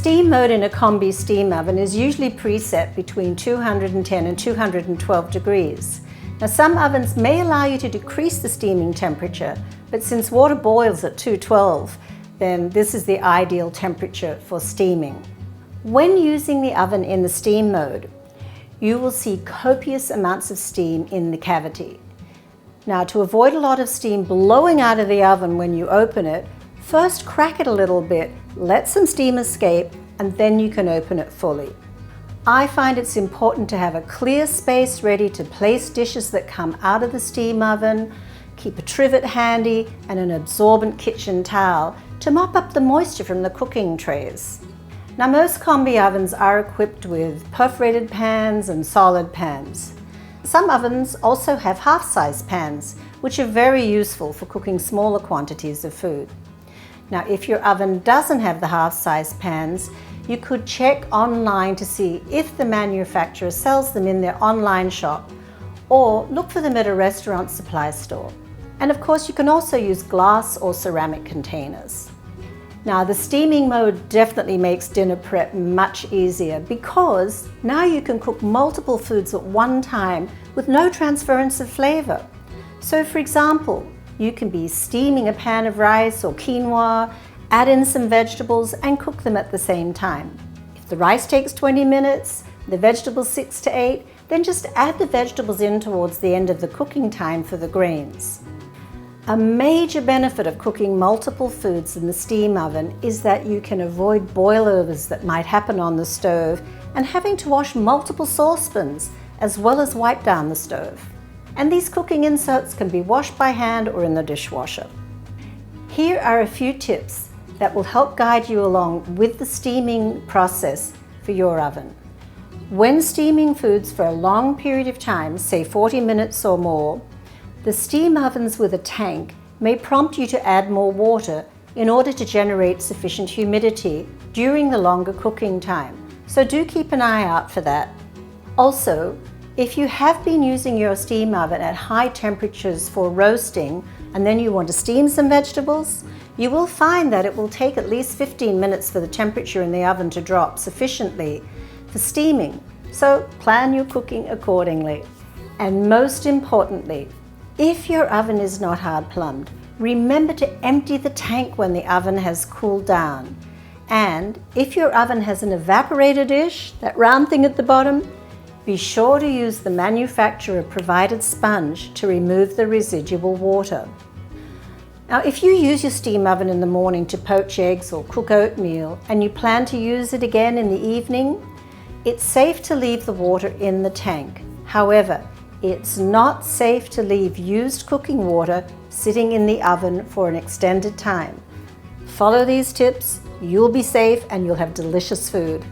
steam mode in a combi steam oven is usually preset between 210 and 212 degrees. Now, some ovens may allow you to decrease the steaming temperature, but since water boils at 212, then this is the ideal temperature for steaming. When using the oven in the steam mode, you will see copious amounts of steam in the cavity. Now, to avoid a lot of steam blowing out of the oven when you open it, first crack it a little bit, let some steam escape, and then you can open it fully. I find it's important to have a clear space ready to place dishes that come out of the steam oven, keep a trivet handy, and an absorbent kitchen towel to mop up the moisture from the cooking trays. Now, most combi ovens are equipped with perforated pans and solid pans. Some ovens also have half-size pans, which are very useful for cooking smaller quantities of food. Now, if your oven doesn't have the half-size pans, you could check online to see if the manufacturer sells them in their online shop, or look for them at a restaurant supply store. And of course, you can also use glass or ceramic containers. Now, the steaming mode definitely makes dinner prep much easier because now you can cook multiple foods at one time with no transference of flavor. So for example, you can be steaming a pan of rice or quinoa, add in some vegetables and cook them at the same time. If the rice takes 20 minutes, the vegetables 6 to 8, then just add the vegetables in towards the end of the cooking time for the grains. A major benefit of cooking multiple foods in the steam oven is that you can avoid boilovers that might happen on the stove and having to wash multiple saucepans as well as wipe down the stove. And these cooking inserts can be washed by hand or in the dishwasher. Here are a few tips that will help guide you along with the steaming process for your oven. When steaming foods for a long period of time, say 40 minutes or more, the steam ovens with a tank may prompt you to add more water in order to generate sufficient humidity during the longer cooking time. So do keep an eye out for that. Also, if you have been using your steam oven at high temperatures for roasting and then you want to steam some vegetables, you will find that it will take at least 15 minutes for the temperature in the oven to drop sufficiently for steaming. So plan your cooking accordingly. And most importantly, if your oven is not hard plumbed, remember to empty the tank when the oven has cooled down. And if your oven has an evaporator dish, that round thing at the bottom, be sure to use the manufacturer-provided sponge to remove the residual water. Now, if you use your steam oven in the morning to poach eggs or cook oatmeal and you plan to use it again in the evening, it's safe to leave the water in the tank. However, it's not safe to leave used cooking water sitting in the oven for an extended time. Follow these tips, you'll be safe and you'll have delicious food.